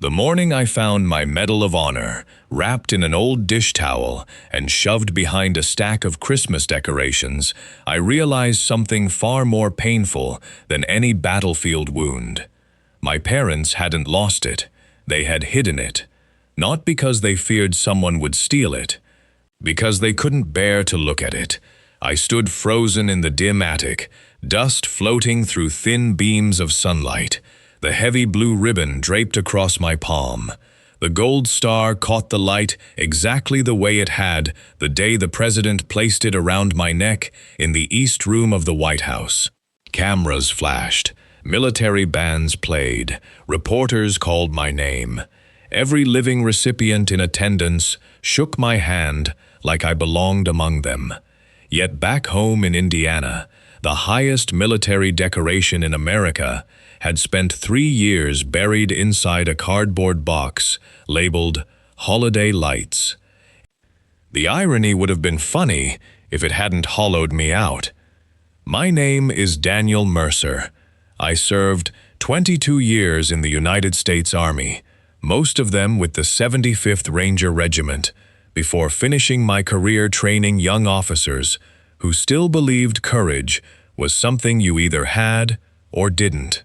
The morning I found my Medal of Honor wrapped in an old dish towel and shoved behind a stack of Christmas decorations, I realized something far more painful than any battlefield wound. My parents hadn't lost it. They had hidden it. Not because they feared someone would steal it. Because they couldn't bear to look at it. I stood frozen in the dim attic, dust floating through thin beams of sunlight. The heavy blue ribbon draped across my palm. The gold star caught the light exactly the way it had the day the president placed it around my neck in the East Room of the White House. Cameras flashed. Military bands played. Reporters called my name. Every living recipient in attendance shook my hand like I belonged among them. Yet back home in Indiana, the highest military decoration in America had spent 3 years buried inside a cardboard box labeled Holiday Lights. The irony would have been funny if it hadn't hollowed me out. My name is Daniel Mercer. I served 22 years in the United States Army, most of them with the 75th Ranger Regiment, before finishing my career training young officers who still believed courage was something you either had or didn't.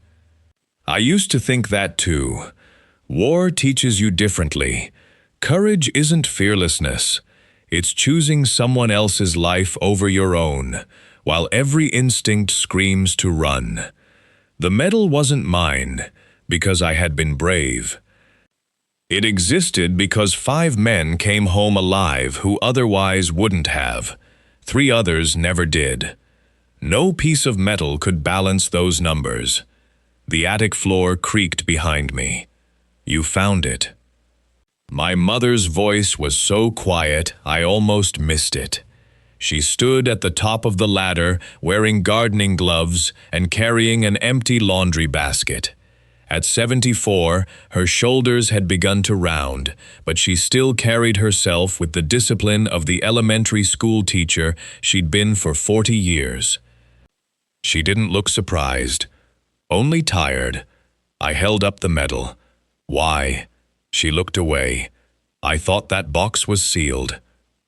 I used to think that too. War teaches you differently. Courage isn't fearlessness. It's choosing someone else's life over your own, while every instinct screams to run. The medal wasn't mine because I had been brave. It existed because 5 men came home alive who otherwise wouldn't have. 3 others never did. No piece of metal could balance those numbers. The attic floor creaked behind me. You found it. My mother's voice was so quiet I almost missed it. She stood at the top of the ladder wearing gardening gloves and carrying an empty laundry basket. At 74, her shoulders had begun to round, but she still carried herself with the discipline of the elementary school teacher she'd been for 40 years. She didn't look surprised, only tired. I held up the medal. Why? She looked away. I thought that box was sealed.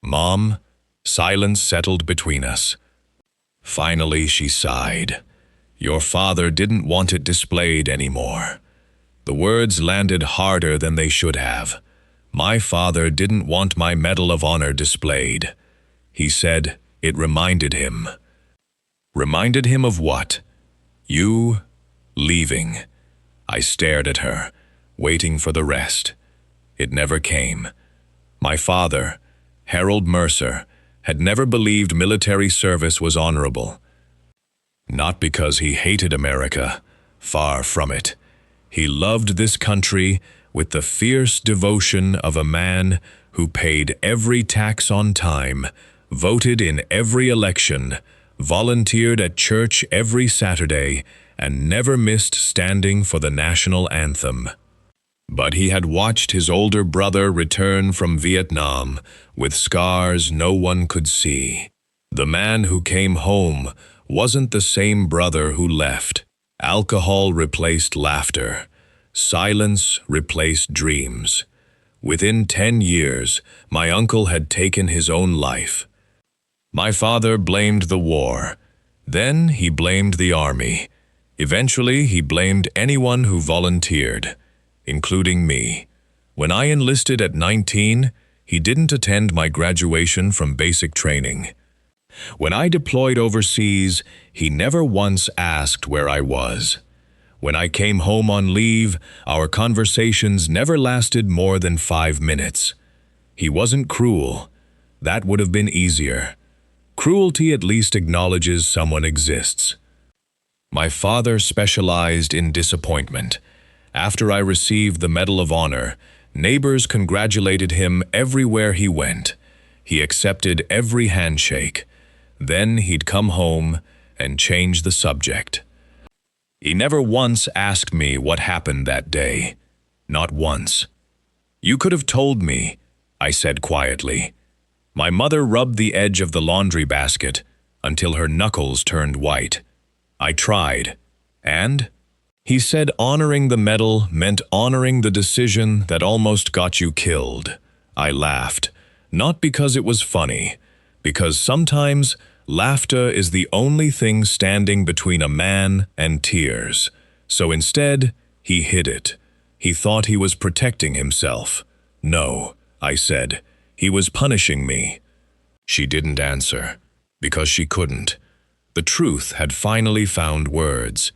Mom? Silence settled between us. Finally, she sighed. Your father didn't want it displayed anymore. The words landed harder than they should have. My father didn't want my Medal of Honor displayed. He said it reminded him. Reminded him of what? You leaving. I stared at her, waiting for the rest. It never came. My father, Harold Mercer, had never believed military service was honorable. Not because he hated America, far from it. He loved this country with the fierce devotion of a man who paid every tax on time, voted in every election, volunteered at church every Saturday, and never missed standing for the national anthem. But he had watched his older brother return from Vietnam with scars no one could see. The man who came home wasn't the same brother who left. Alcohol replaced laughter. Silence replaced dreams. Within 10 years, my uncle had taken his own life. My father blamed the war. Then he blamed the army. Eventually, he blamed anyone who volunteered, including me. When I enlisted at 19, he didn't attend my graduation from basic training. When I deployed overseas, he never once asked where I was. When I came home on leave, our conversations never lasted more than 5 minutes. He wasn't cruel. That would have been easier. Cruelty at least acknowledges someone exists. My father specialized in disappointment. After I received the Medal of Honor, neighbors congratulated him everywhere he went. He accepted every handshake. Then he'd come home and change the subject. He never once asked me what happened that day. Not once. You could have told me, I said quietly. My mother rubbed the edge of the laundry basket until her knuckles turned white. I tried. And? He said honoring the medal meant honoring the decision that almost got you killed. I laughed, not because it was funny, because sometimes laughter is the only thing standing between a man and tears. So instead, he hid it. He thought he was protecting himself. No, I said, he was punishing me. She didn't answer, because she couldn't. The truth had finally found words.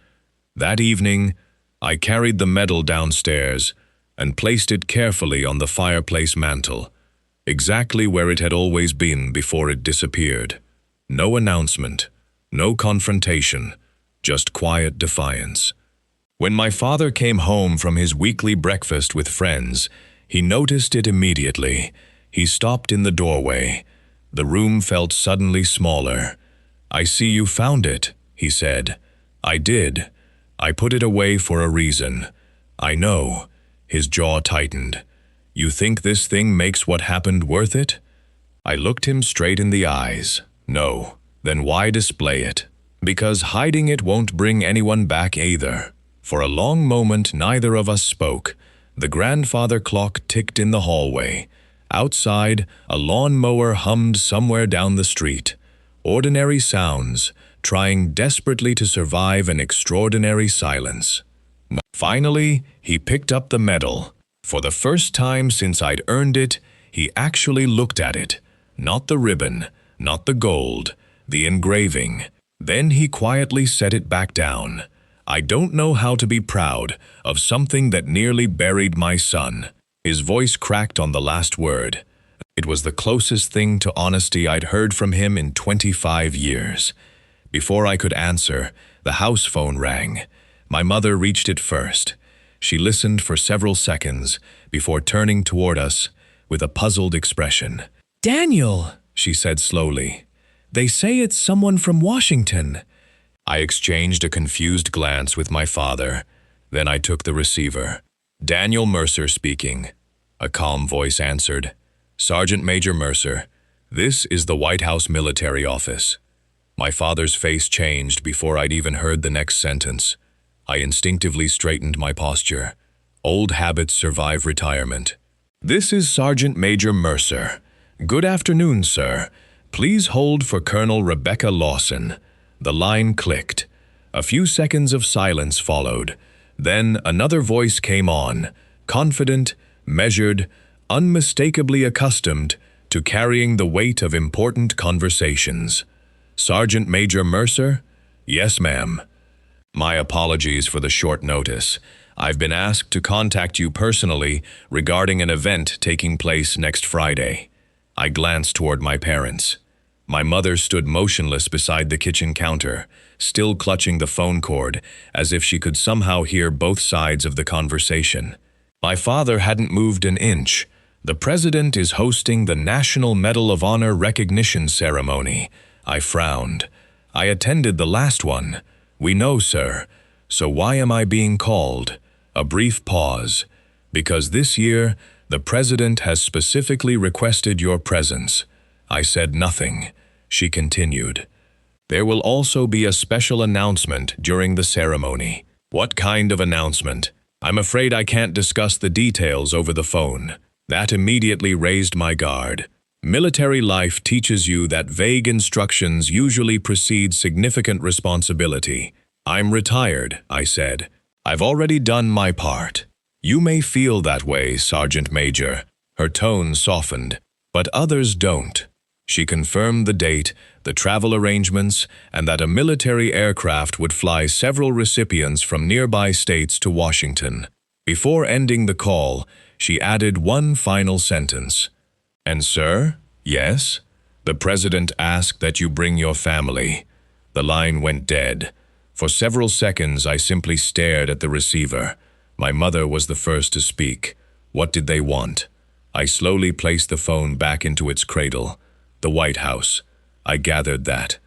That evening, I carried the medal downstairs and placed it carefully on the fireplace mantel, exactly where it had always been before it disappeared. No announcement, no confrontation, just quiet defiance. When my father came home from his weekly breakfast with friends, he noticed it immediately. He stopped in the doorway. The room felt suddenly smaller. "I see you found it," he said. "I did. I put it away for a reason." "I know." His jaw tightened. "You think this thing makes what happened worth it?" I looked him straight in the eyes. "No." "Then why display it?" "Because hiding it won't bring anyone back either." For a long moment neither of us spoke. The grandfather clock ticked in the hallway. Outside, a lawnmower hummed somewhere down the street. Ordinary sounds, trying desperately to survive an extraordinary silence. Finally, he picked up the medal. For the first time since I'd earned it, he actually looked at it. Not the ribbon, not the gold, the engraving. Then he quietly set it back down. I don't know how to be proud of something that nearly buried my son. His voice cracked on the last word. It was the closest thing to honesty I'd heard from him in 25 years. Before I could answer, the house phone rang. My mother reached it first. She listened for several seconds before turning toward us with a puzzled expression. "Daniel," she said slowly, "they say it's someone from Washington." I exchanged a confused glance with my father. Then I took the receiver. "Daniel Mercer speaking," a calm voice answered. "Sergeant Major Mercer, this is the White House military office." My father's face changed before I'd even heard the next sentence. I instinctively straightened my posture. Old habits survive retirement. "This is Sergeant Major Mercer. Good afternoon, sir. Please hold for Colonel Rebecca Lawson." The line clicked. A few seconds of silence followed. Then another voice came on, confident, measured, unmistakably accustomed to carrying the weight of important conversations. "Sergeant Major Mercer?" "Yes, ma'am." "My apologies for the short notice. I've been asked to contact you personally regarding an event taking place next Friday." I glanced toward my parents. My mother stood motionless beside the kitchen counter, still clutching the phone cord, as if she could somehow hear both sides of the conversation. My father hadn't moved an inch. "The president is hosting the National Medal of Honor recognition ceremony." I frowned. "I attended the last one." "We know, sir. So why am I being called?" A brief pause. "Because this year, the president has specifically requested your presence." I said nothing. She continued. "There will also be a special announcement during the ceremony." "What kind of announcement?" "I'm afraid I can't discuss the details over the phone." That immediately raised my guard. Military life teaches you that vague instructions usually precede significant responsibility. "I'm retired," I said. "I've already done my part." "You may feel that way, Sergeant Major." Her tone softened. "But others don't." She confirmed the date, the travel arrangements, and that a military aircraft would fly several recipients from nearby states to Washington. Before ending the call, she added one final sentence. "And sir?" "Yes?" "The president asked that you bring your family." The line went dead. For several seconds, I simply stared at the receiver. My mother was the first to speak. What did they want? I slowly placed the phone back into its cradle. The White House. I gathered that.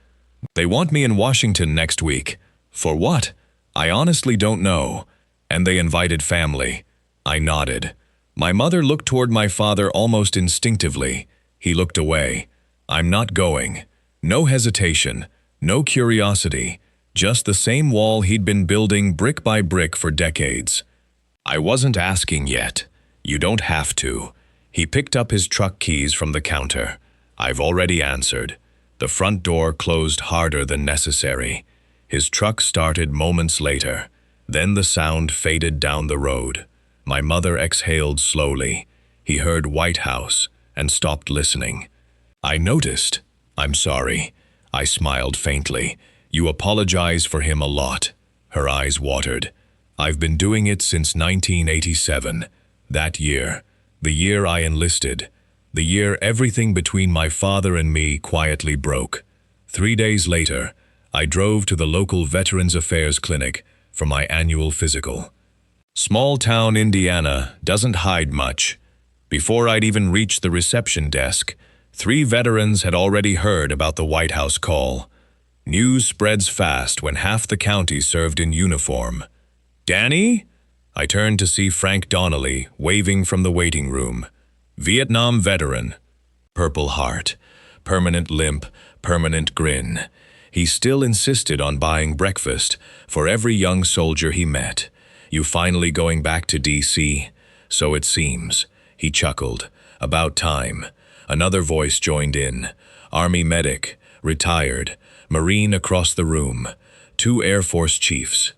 "They want me in Washington next week." "For what?" "I honestly don't know." "And they invited family." I nodded. My mother looked toward my father almost instinctively. He looked away. "I'm not going." No hesitation, no curiosity, just the same wall he'd been building brick by brick for decades. I wasn't asking yet. You don't have to. He picked up his truck keys from the counter. I've already answered. The front door closed harder than necessary. His truck started moments later. Then the sound faded down the road. My mother exhaled slowly. He heard White House and stopped listening. I noticed. I'm sorry. I smiled faintly. You apologize for him a lot. Her eyes watered. I've been doing it since 1987. That year. The year I enlisted. The year everything between my father and me quietly broke. 3 days later, I drove to the local Veterans Affairs clinic for my annual physical. Small town Indiana doesn't hide much. Before I'd even reached the reception desk, 3 veterans had already heard about the White House call. News spreads fast when half the county served in uniform. Danny? I turned to see Frank Donnelly waving from the waiting room. Vietnam veteran. Purple heart. Permanent limp. Permanent grin. He still insisted on buying breakfast for every young soldier he met. You finally going back to D.C.? So it seems. He chuckled. About time. Another voice joined in. Army medic. Retired. Marine across the room. 2 Air Force chiefs.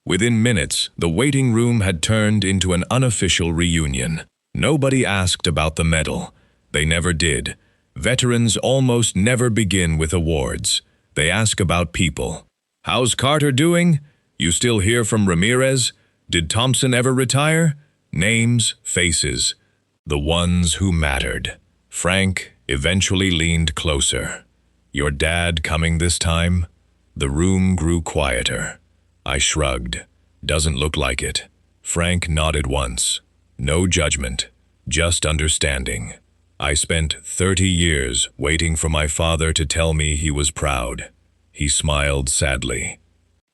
Within minutes, the waiting room had turned into an unofficial reunion. Nobody asked about the medal. They never did. Veterans almost never begin with awards. They ask about people. How's Carter doing? You still hear from Ramirez? Did Thompson ever retire? Names, faces. The ones who mattered. Frank eventually leaned closer. Your dad coming this time? The room grew quieter. I shrugged. Doesn't look like it. Frank nodded once. No judgment, just understanding. I spent 30 years waiting for my father to tell me he was proud. He smiled sadly.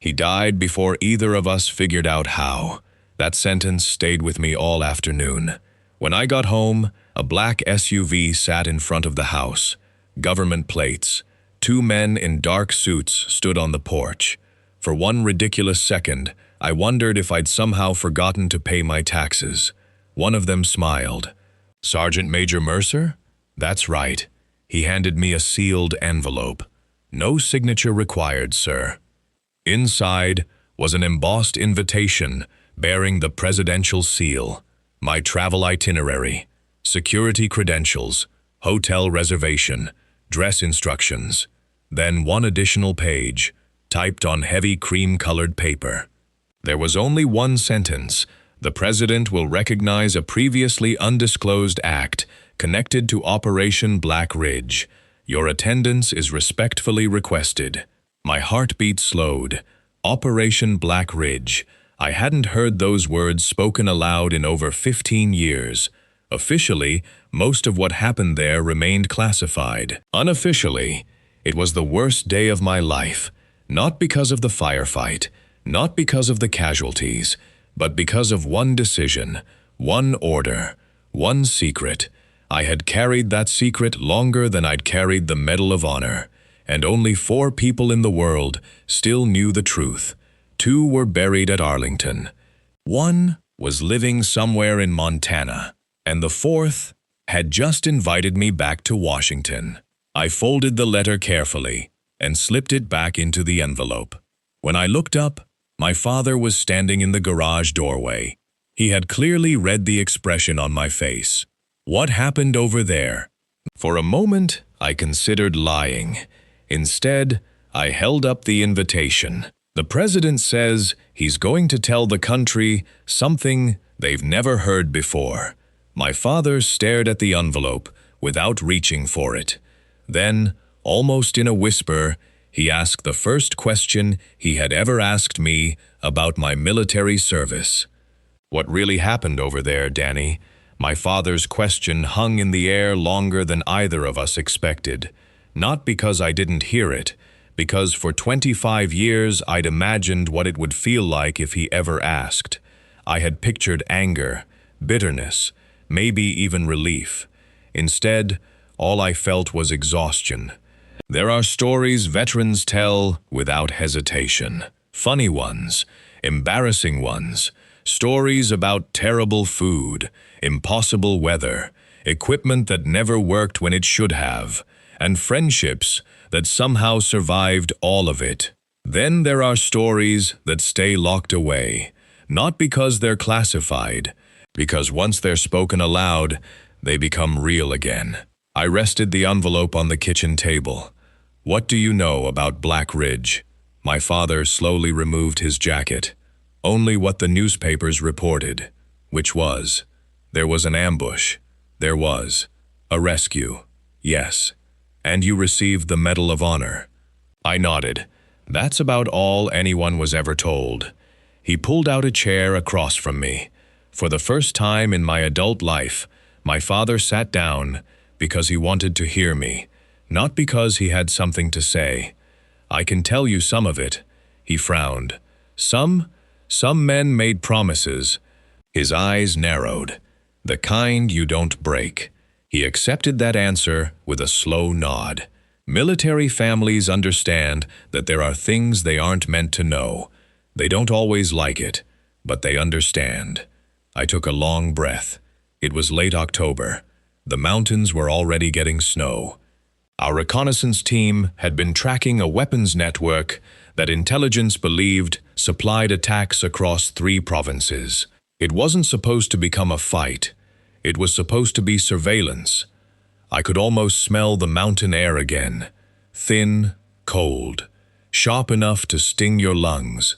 He died before either of us figured out how. That sentence stayed with me all afternoon. When I got home, a black SUV sat in front of the house. Government plates. 2 men in dark suits stood on the porch. For one ridiculous second, I wondered if I'd somehow forgotten to pay my taxes. One of them smiled. Sergeant Major Mercer? That's right. He handed me a sealed envelope. No signature required, sir. Inside was an embossed invitation bearing the presidential seal, my travel itinerary, security credentials, hotel reservation, dress instructions, then 1 additional page, typed on heavy cream-colored paper. There was only one sentence. The President will recognize a previously undisclosed act connected to Operation Black Ridge. Your attendance is respectfully requested. My heartbeat slowed. Operation Black Ridge. I hadn't heard those words spoken aloud in over 15 years. Officially, most of what happened there remained classified. Unofficially, it was the worst day of my life. Not because of the firefight, not because of the casualties, but because of one decision, one order, one secret. I had carried that secret longer than I'd carried the Medal of Honor, and only 4 people in the world still knew the truth. 2 were buried at Arlington. 1 was living somewhere in Montana, and the 4th had just invited me back to Washington. I folded the letter carefully and slipped it back into the envelope. When I looked up, my father was standing in the garage doorway. He had clearly read the expression on my face. What happened over there? For a moment, I considered lying. Instead, I held up the invitation. The president says he's going to tell the country something they've never heard before. My father stared at the envelope without reaching for it. Then, almost in a whisper, he asked the first question he had ever asked me about my military service. What really happened over there, Danny? My father's question hung in the air longer than either of us expected. Not because I didn't hear it, because for 25 years I'd imagined what it would feel like if he ever asked. I had pictured anger, bitterness, maybe even relief. Instead, all I felt was exhaustion. There are stories veterans tell without hesitation. Funny ones, embarrassing ones, stories about terrible food, impossible weather, equipment that never worked when it should have, and friendships that somehow survived all of it. Then there are stories that stay locked away, not because they're classified, because once they're spoken aloud, they become real again. I rested the envelope on the kitchen table. What do you know about Black Ridge? My father slowly removed his jacket. Only what the newspapers reported, which was, there was an ambush. There was a rescue. Yes. And you received the Medal of Honor. I nodded. That's about all anyone was ever told. He pulled out a chair across from me. For the first time in my adult life, my father sat down because he wanted to hear me, not because he had something to say. I can tell you some of it. He frowned. Some men made promises. His eyes narrowed. The kind you don't break. He accepted that answer with a slow nod. Military families understand that there are things they aren't meant to know. They don't always like it, but they understand. I took a long breath. It was late October. The mountains were already getting snow. Our reconnaissance team had been tracking a weapons network that intelligence believed supplied attacks across 3 provinces. It wasn't supposed to become a fight. It was supposed to be surveillance. I could almost smell the mountain air again. Thin, cold, sharp enough to sting your lungs.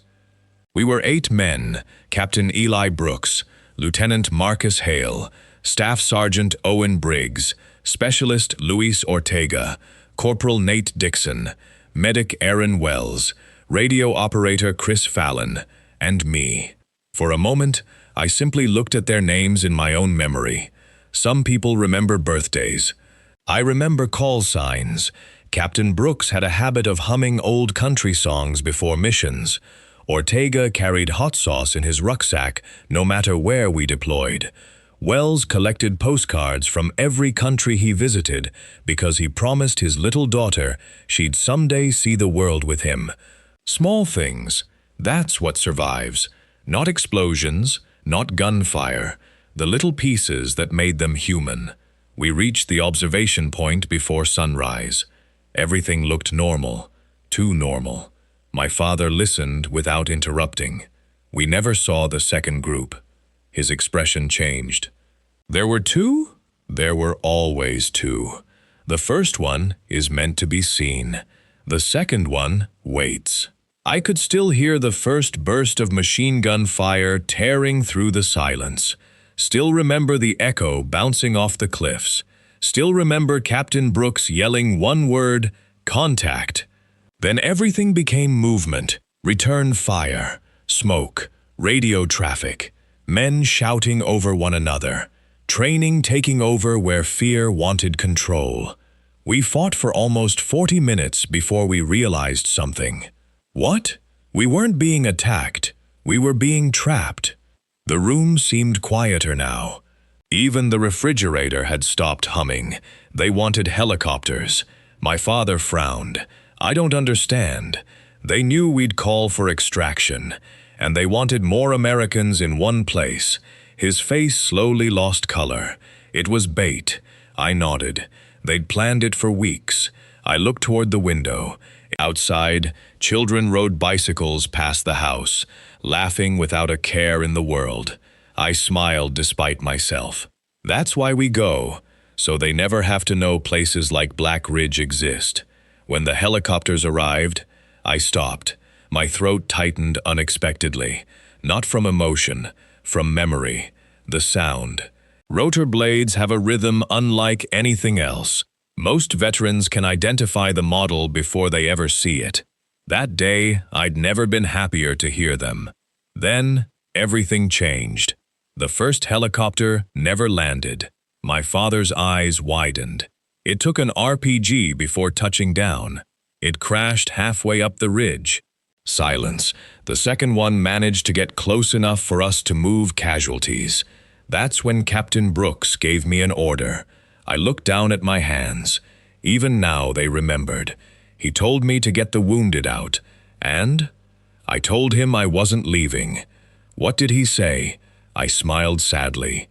We were 8 men, Captain Eli Brooks, Lieutenant Marcus Hale, Staff Sergeant Owen Briggs, Specialist Luis Ortega, Corporal Nate Dixon, Medic Aaron Wells, Radio Operator Chris Fallon, and me. For a moment, I simply looked at their names in my own memory. Some people remember birthdays. I remember call signs. Captain Brooks had a habit of humming old country songs before missions. Ortega carried hot sauce in his rucksack no matter where we deployed. Wells collected postcards from every country he visited because he promised his little daughter she'd someday see the world with him. Small things, that's what survives. Not explosions, not gunfire, the little pieces that made them human. We reached the observation point before sunrise. Everything looked normal, too normal. My father listened without interrupting. We never saw the second group. His expression changed. There were 2? There were always 2. The first one is meant to be seen. The second one waits. I could still hear the first burst of machine gun fire tearing through the silence. Still remember the echo bouncing off the cliffs. Still remember Captain Brooks yelling one word, contact. Then everything became movement, return fire, smoke, radio traffic, men shouting over one another, training taking over where fear wanted control. We fought for almost 40 minutes before we realized something. What? We weren't being attacked. We were being trapped. The room seemed quieter now. Even the refrigerator had stopped humming. They wanted helicopters. My father frowned. I don't understand. They knew we'd call for extraction, and they wanted more Americans in one place. His face slowly lost color. It was bait. I nodded. They'd planned it for weeks. I looked toward the window. Outside, children rode bicycles past the house, laughing without a care in the world. I smiled despite myself. That's why we go, so they never have to know places like Black Ridge exist. When the helicopters arrived, I stopped. My throat tightened unexpectedly, not from emotion, from memory, the sound. Rotor blades have a rhythm unlike anything else. Most veterans can identify the model before they ever see it. That day, I'd never been happier to hear them. Then, everything changed. The first helicopter never landed. My father's eyes widened. It took an RPG before touching down. It crashed halfway up the ridge. Silence. The second one managed to get close enough for us to move casualties. That's when Captain Brooks gave me an order. I looked down at my hands. Even now they remembered. He told me to get the wounded out, and I told him I wasn't leaving. What did he say? I smiled sadly.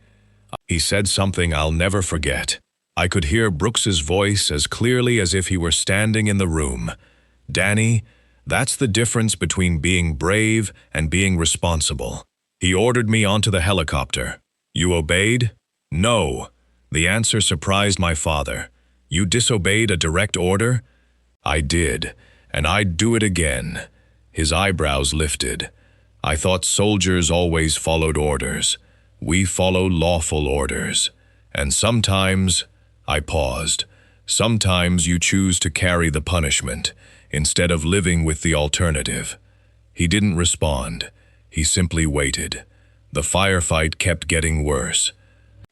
He said something I'll never forget. I could hear Brooks's voice as clearly as if he were standing in the room. "Danny, that's the difference between being brave and being responsible." He ordered me onto the helicopter. "You obeyed?" "No." The answer surprised my father. "You disobeyed a direct order?" "I did, and I'd do it again." His eyebrows lifted. "I thought soldiers always followed orders. We follow lawful orders. And sometimes," I paused, "sometimes you choose to carry the punishment instead of living with the alternative." He didn't respond. He simply waited. The firefight kept getting worse.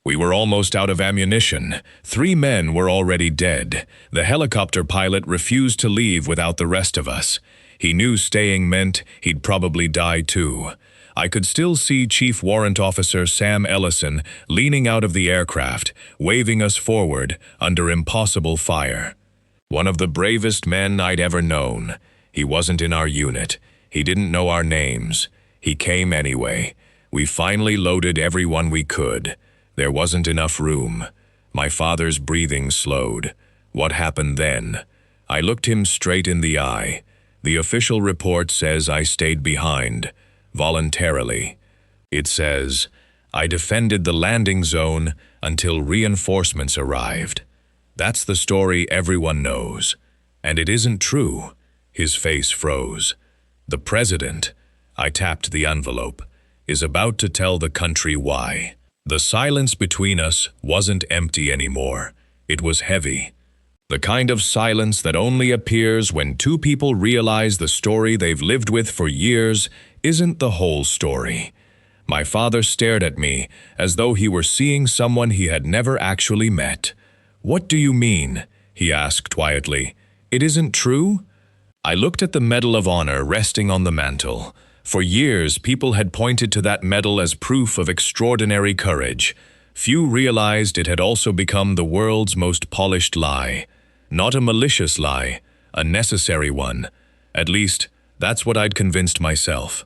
We were almost out of ammunition. 3 men were already dead. The helicopter pilot refused to leave without the rest of us. He knew staying meant he'd probably die too. I could still see Chief Warrant Officer Sam Ellison leaning out of the aircraft, waving us forward under impossible fire. One of the bravest men I'd ever known. He wasn't in our unit. He didn't know our names. He came anyway. We finally loaded everyone we could. There wasn't enough room. My father's breathing slowed. What happened then? I looked him straight in the eye. The official report says I stayed behind, voluntarily. It says, I defended the landing zone until reinforcements arrived. That's the story everyone knows. And it isn't true. His face froze. The president, I tapped the envelope, is about to tell the country why. The silence between us wasn't empty anymore. It was heavy. The kind of silence that only appears when 2 people realize the story they've lived with for years isn't the whole story. My father stared at me as though he were seeing someone he had never actually met. "What do you mean?" he asked quietly. "It isn't true?" I looked at the Medal of Honor resting on the mantel. For years, people had pointed to that medal as proof of extraordinary courage. Few realized it had also become the world's most polished lie. Not a malicious lie, a necessary one. At least, that's what I'd convinced myself.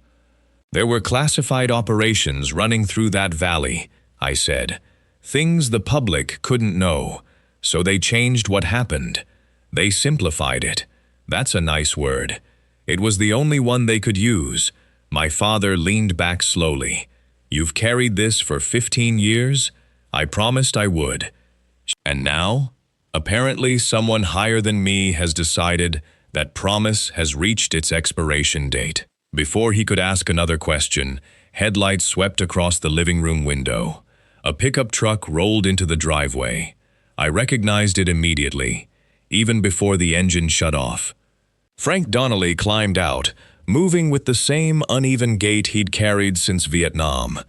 "There were classified operations running through that valley," I said. "Things the public couldn't know. So they changed what happened. They simplified it. That's a nice word. It was the only one they could use." My father leaned back slowly. "You've carried this for 15 years? I promised I would. And now? Apparently someone higher than me has decided that promise has reached its expiration date." Before he could ask another question, headlights swept across the living room window. A pickup truck rolled into the driveway. I recognized it immediately, even before the engine shut off. Frank Donnelly climbed out, moving with the same uneven gait he'd carried since Vietnam.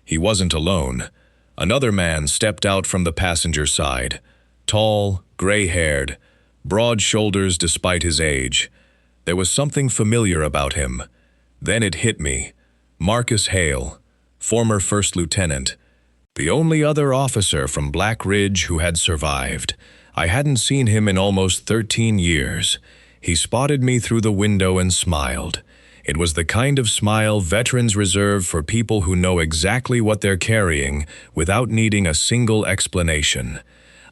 He wasn't alone. Another man stepped out from the passenger side. Tall, gray-haired, broad shoulders despite his age. There was something familiar about him. Then it hit me. Marcus Hale, former first lieutenant. The only other officer from Black Ridge who had survived. I hadn't seen him in almost 13 years. He spotted me through the window and smiled. It was the kind of smile veterans reserve for people who know exactly what they're carrying without needing a single explanation.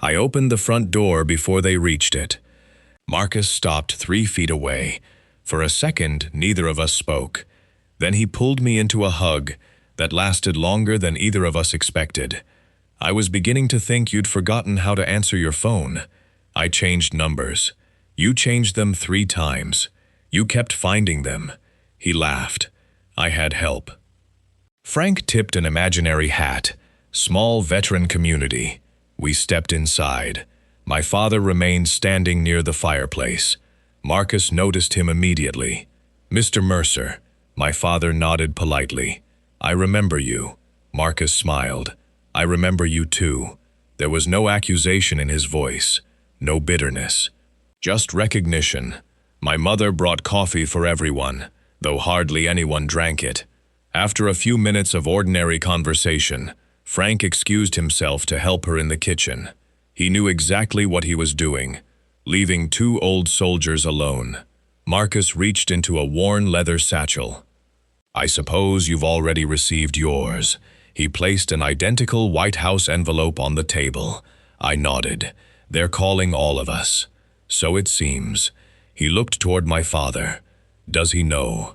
I opened the front door before they reached it. Marcus stopped 3 feet away. For a second, neither of us spoke. Then he pulled me into a hug that lasted longer than either of us expected. "I was beginning to think you'd forgotten how to answer your phone. I changed numbers. You changed them 3 times. You kept finding them." He laughed. I had help. Frank tipped an imaginary hat. Small veteran community. We stepped inside. My father remained standing near the fireplace. Marcus noticed him immediately. "Mr. Mercer." My father nodded politely. "I remember you." Marcus smiled. "I remember you too." There was no accusation in his voice, no bitterness, just recognition. My mother brought coffee for everyone, though hardly anyone drank it. After a few minutes of ordinary conversation, Frank excused himself to help her in the kitchen. He knew exactly what he was doing. leaving 2 old soldiers alone. Marcus reached into a worn leather satchel. "I suppose you've already received yours." He placed an identical White House envelope on the table. I nodded. "They're calling all of us." "So it seems." He looked toward my father. "Does he know?"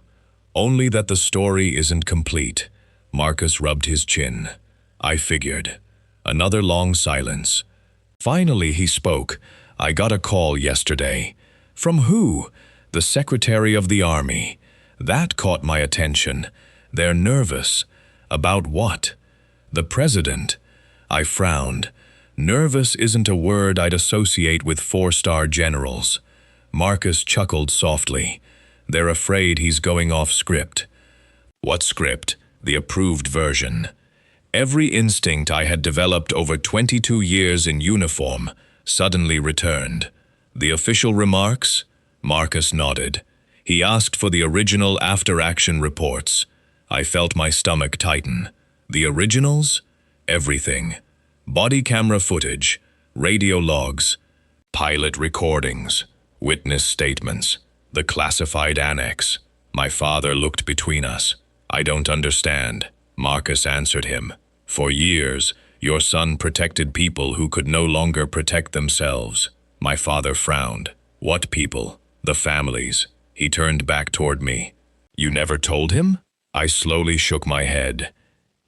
"Only that the story isn't complete." Marcus rubbed his chin. I figured. Another long silence. Finally he spoke. "I got a call yesterday." "From who?" "The Secretary of the Army." That caught my attention. "They're nervous." "About what?" "The President." I frowned. Nervous isn't a word I'd associate with 4-star generals. Marcus chuckled softly. "They're afraid he's going off script." "What script?" "The approved version." Every instinct I had developed over 22 years in uniform suddenly returned. "The official remarks?" Marcus nodded. He asked for the original after-action reports. I felt my stomach tighten. The originals? Everything. Body camera footage, radio logs, pilot recordings, witness statements, the classified annex. My father looked between us. "I don't understand." Marcus answered him. "For years, your son protected people who could no longer protect themselves." My father frowned. "What people?" "The families." He turned back toward me. "You never told him?" I slowly shook my head.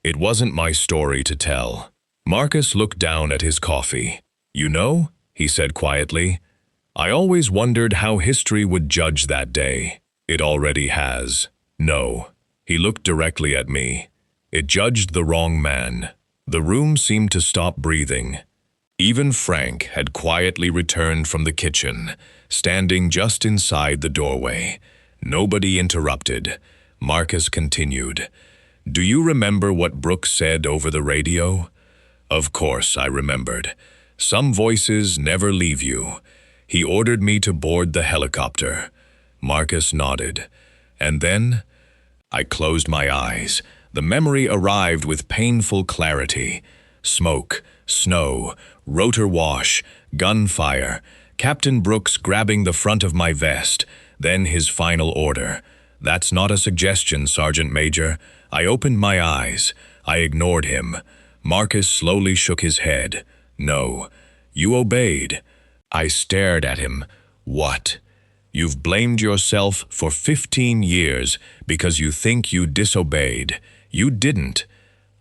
It wasn't my story to tell. Marcus looked down at his coffee. "You know," he said quietly, "I always wondered how history would judge that day. It already has." "No." He looked directly at me. "It judged the wrong man." The room seemed to stop breathing. Even Frank had quietly returned from the kitchen, standing just inside the doorway. Nobody interrupted. Marcus continued. "Do you remember what Brooks said over the radio?" Of course I remembered. "Some voices never leave you." He ordered me to board the helicopter. Marcus nodded. "And then?" I closed my eyes. The memory arrived with painful clarity. Smoke, snow, rotor wash, gunfire, Captain Brooks grabbing the front of my vest, then his final order. "That's not a suggestion, Sergeant Major." I opened my eyes. I ignored him. Marcus slowly shook his head. "No. You obeyed." I stared at him. "What?" "You've blamed yourself for 15 years because you think you disobeyed. You didn't."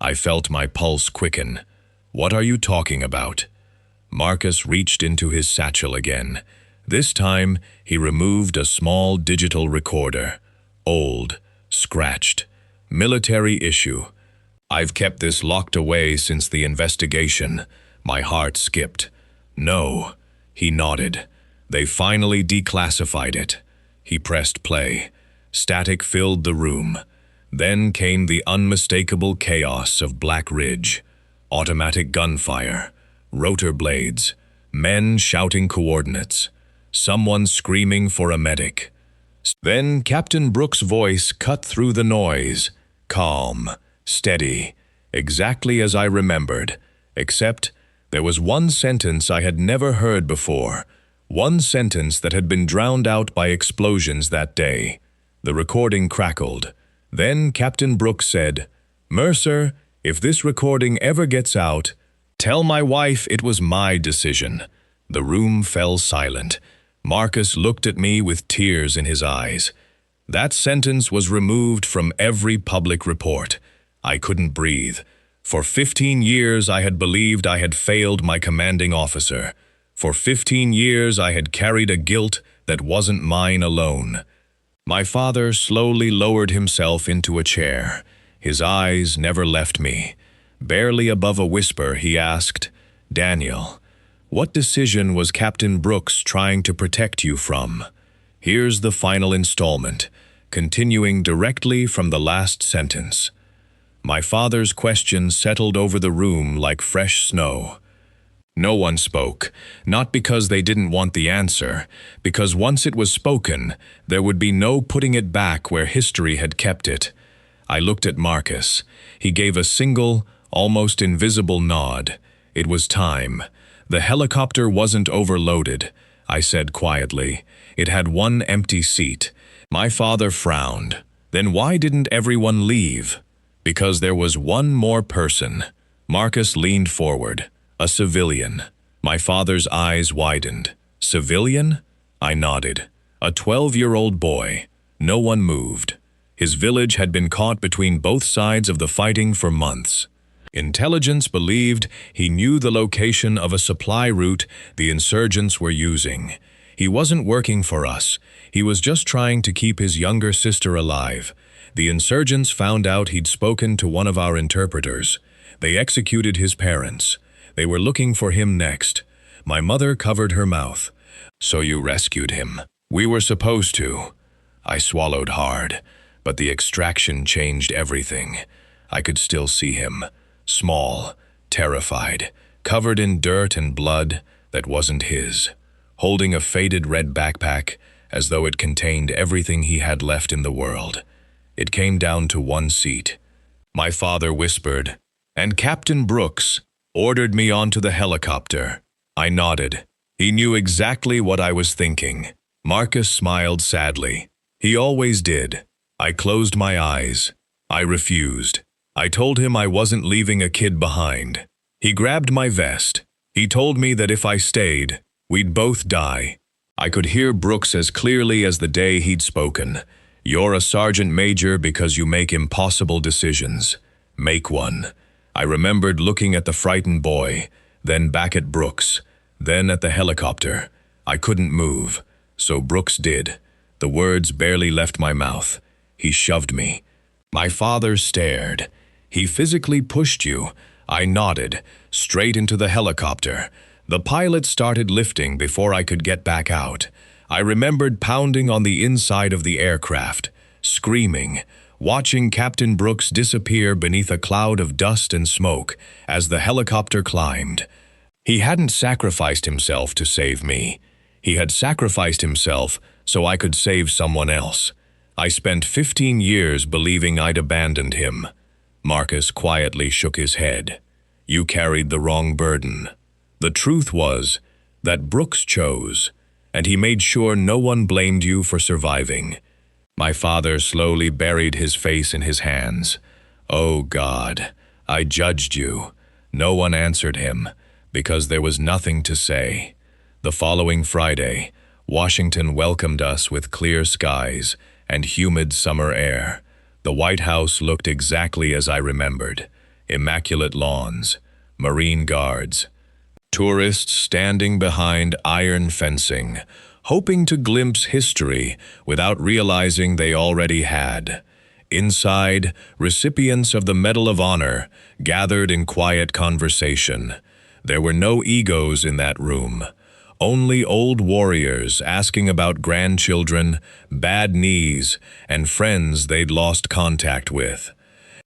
I felt my pulse quicken. "What are you talking about?" Marcus reached into his satchel again. This time, he removed a small digital recorder. Old, scratched, military issue. "I've kept this locked away since the investigation." My heart skipped. "No." He nodded. "They finally declassified it." He pressed play. Static filled the room. Then came the unmistakable chaos of Black Ridge. Automatic gunfire, rotor blades, men shouting coordinates, someone screaming for a medic. Then Captain Brooks' voice cut through the noise. Calm, steady, exactly as I remembered, except there was one sentence I had never heard before, one sentence that had been drowned out by explosions that day. The recording crackled. Then Captain Brooks said, "Mercer, if this recording ever gets out, tell my wife it was my decision." The room fell silent. Marcus looked at me with tears in his eyes. That sentence was removed from every public report. I couldn't breathe. For 15 years I had believed I had failed my commanding officer. For 15 years I had carried a guilt that wasn't mine alone. My father slowly lowered himself into a chair. His eyes never left me. Barely above a whisper, he asked, "Daniel, what decision was Captain Brooks trying to protect you from?" Here's the final installment, continuing directly from the last sentence. My father's question settled over the room like fresh snow. No one spoke, not because they didn't want the answer, because once it was spoken, there would be no putting it back where history had kept it. I looked at Marcus. He gave a single, almost invisible nod. It was time. The helicopter wasn't overloaded. I said quietly. It had one empty seat. My father frowned. Then why didn't everyone leave? Because there was one more person. Marcus leaned forward. A civilian. My father's eyes widened. Civilian? I nodded. A 12-year-old boy. No one moved. His village had been caught between both sides of the fighting for months. Intelligence believed he knew the location of a supply route the insurgents were using. He wasn't working for us. He was just trying to keep his younger sister alive. The insurgents found out he'd spoken to one of our interpreters. They executed his parents. They were looking for him next. My mother covered her mouth. So you rescued him. We were supposed to. I swallowed hard, but the extraction changed everything. I could still see him. Small, terrified, covered in dirt and blood that wasn't his, holding a faded red backpack as though it contained everything he had left in the world. It came down to one seat. My father whispered, "And Captain Brooks ordered me onto the helicopter." I nodded. He knew exactly what I was thinking. Marcus smiled sadly. He always did. I closed my eyes. I refused. I told him I wasn't leaving a kid behind. He grabbed my vest. He told me that if I stayed, we'd both die. I could hear Brooks as clearly as the day he'd spoken. "You're a sergeant major because you make impossible decisions. Make one." I remembered looking at the frightened boy, then back at Brooks, then at the helicopter. I couldn't move, so Brooks did. The words barely left my mouth. He shoved me. My father stared. "He physically pushed you." I nodded, straight into the helicopter. The pilot started lifting before I could get back out. I remembered pounding on the inside of the aircraft, screaming, watching Captain Brooks disappear beneath a cloud of dust and smoke as the helicopter climbed. He hadn't sacrificed himself to save me. He had sacrificed himself so I could save someone else. I spent 15 years believing I'd abandoned him. Marcus quietly shook his head. "You carried the wrong burden." The truth was that Brooks chose, and he made sure no one blamed you for surviving. My father slowly buried his face in his hands. "Oh God, I judged you." No one answered him, because there was nothing to say. The following Friday, Washington welcomed us with clear skies and humid summer air. The White House looked exactly as I remembered. Immaculate lawns, Marine guards, tourists standing behind iron fencing, hoping to glimpse history without realizing they already had. Inside, recipients of the Medal of Honor gathered in quiet conversation. There were no egos in that room. Only old warriors asking about grandchildren, bad knees, and friends they'd lost contact with.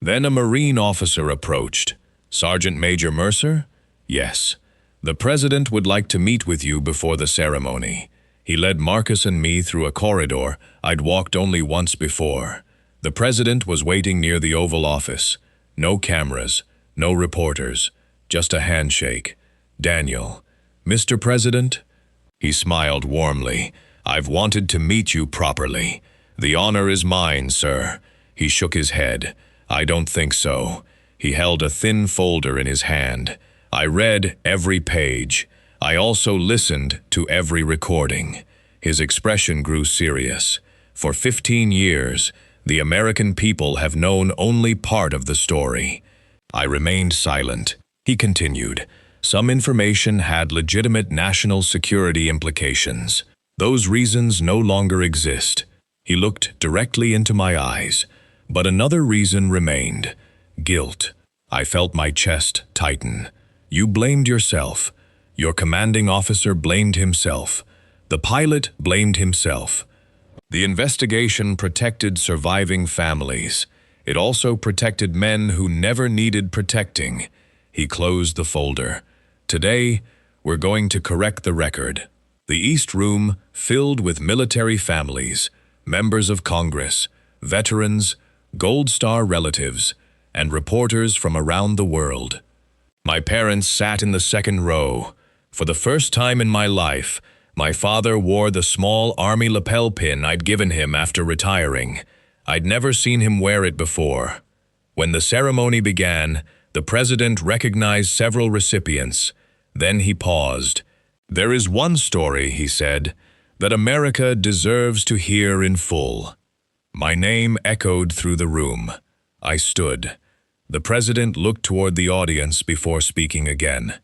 Then a Marine officer approached. "Sergeant Major Mercer?" "Yes. The President would like to meet with you before the ceremony." He led Marcus and me through a corridor I'd walked only once before. The President was waiting near the Oval Office. No cameras, no reporters, just a handshake. "Daniel." "Mr. President?" He smiled warmly. "I've wanted to meet you properly." "The honor is mine, sir." He shook his head. "I don't think so." He held a thin folder in his hand. I read every page. I also listened to every recording. His expression grew serious. "For 15 years, the American people have known only part of the story." I remained silent. He continued. "Some information had legitimate national security implications. Those reasons no longer exist." He looked directly into my eyes. But another reason remained. Guilt. I felt my chest tighten. "You blamed yourself. Your commanding officer blamed himself. The pilot blamed himself. The investigation protected surviving families. It also protected men who never needed protecting." He closed the folder. "Today, we're going to correct the record." The East Room filled with military families, members of Congress, veterans, Gold Star relatives, and reporters from around the world. My parents sat in the second row. For the first time in my life, My father wore the small army lapel pin I'd given him after retiring. I'd never seen him wear it before. When the ceremony began, the president recognized several recipients. Then he paused. "There is one story," he said, "that America deserves to hear in full." My name echoed through the room. I stood. The president looked toward the audience before speaking again.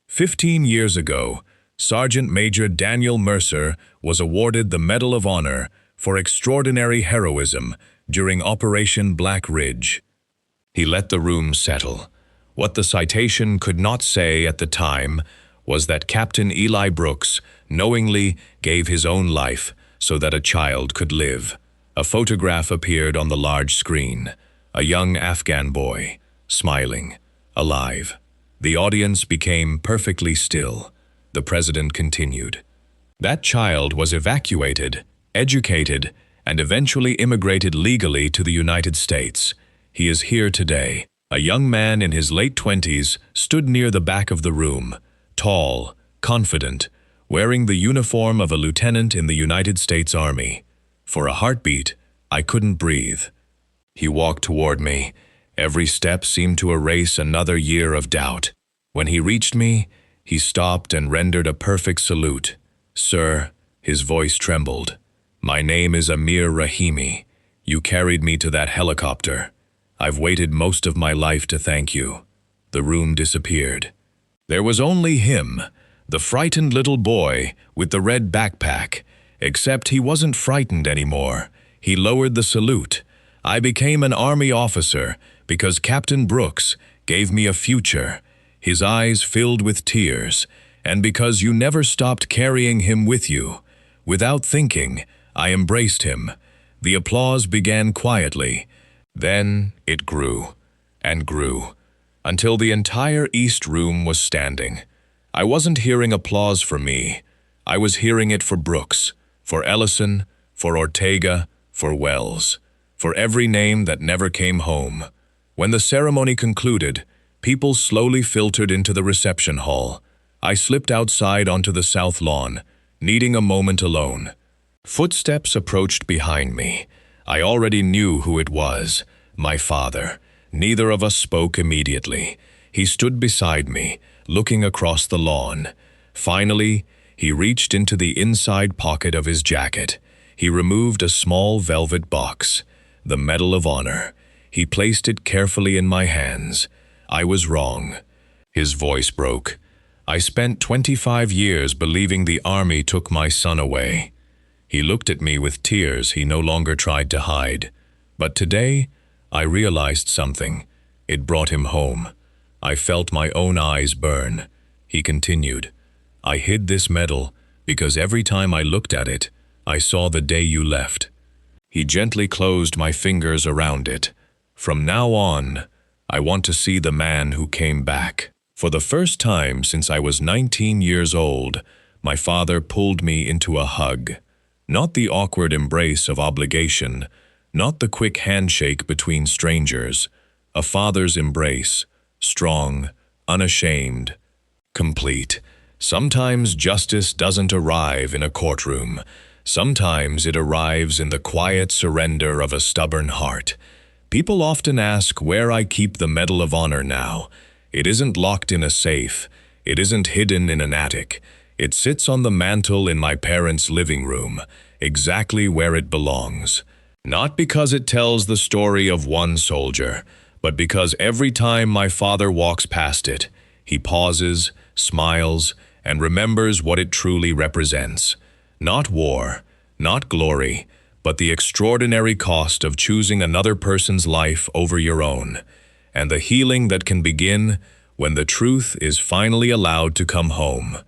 15 years ago, Sergeant Major Daniel Mercer was awarded the Medal of Honor for extraordinary heroism during Operation Black Ridge. He let the room settle. What the citation could not say at the time was that Captain Eli Brooks knowingly gave his own life so that a child could live. A photograph appeared on the large screen. A young Afghan boy, smiling, alive. The audience became perfectly still. The president continued. That child was evacuated, educated, and eventually immigrated legally to the United States. He is here today. A young man in his late 20s stood near the back of the room, tall, confident, wearing the uniform of a lieutenant in the United States Army. For a heartbeat, I couldn't breathe. He walked toward me. Every step seemed to erase another year of doubt. When he reached me, he stopped and rendered a perfect salute. "Sir," his voice trembled, "my name is Amir Rahimi. You carried me to that helicopter. I've waited most of my life to thank you." The room disappeared. There was only him, the frightened little boy with the red backpack, except he wasn't frightened anymore. He lowered the salute. I became an Army officer because Captain Brooks gave me a future. His eyes filled with tears, and because you never stopped carrying him with you. Without thinking, I embraced him. The applause began quietly. Then it grew and grew, until the entire East Room was standing. I wasn't hearing applause for me. I was hearing it for Brooks, for Ellison, for Ortega, for Wells, for every name that never came home. When the ceremony concluded, people slowly filtered into the reception hall. I slipped outside onto the south lawn, needing a moment alone. Footsteps approached behind me. I already knew who it was, my father. Neither of us spoke immediately. He stood beside me, looking across the lawn. Finally, he reached into the inside pocket of his jacket. He removed a small velvet box, the Medal of Honor. He placed it carefully in my hands. I was wrong. His voice broke. I spent 25 years believing the Army took my son away. He looked at me with tears he no longer tried to hide. But today, I realized something. It brought him home. I felt my own eyes burn. He continued, "I hid this medal because every time I looked at it, I saw the day you left." He gently closed my fingers around it. "From now on, I want to see the man who came back." For the first time since I was 19 years old, my father pulled me into a hug. Not the awkward embrace of obligation, not the quick handshake between strangers. A father's embrace, strong, unashamed, complete. Sometimes justice doesn't arrive in a courtroom. Sometimes it arrives in the quiet surrender of a stubborn heart. People often ask where I keep the Medal of Honor now. It isn't locked in a safe. It isn't hidden in an attic. It sits on the mantle in my parents' living room, exactly where it belongs. Not because it tells the story of one soldier, but because every time my father walks past it, he pauses, smiles, and remembers what it truly represents. Not war, not glory, but the extraordinary cost of choosing another person's life over your own, and the healing that can begin when the truth is finally allowed to come home.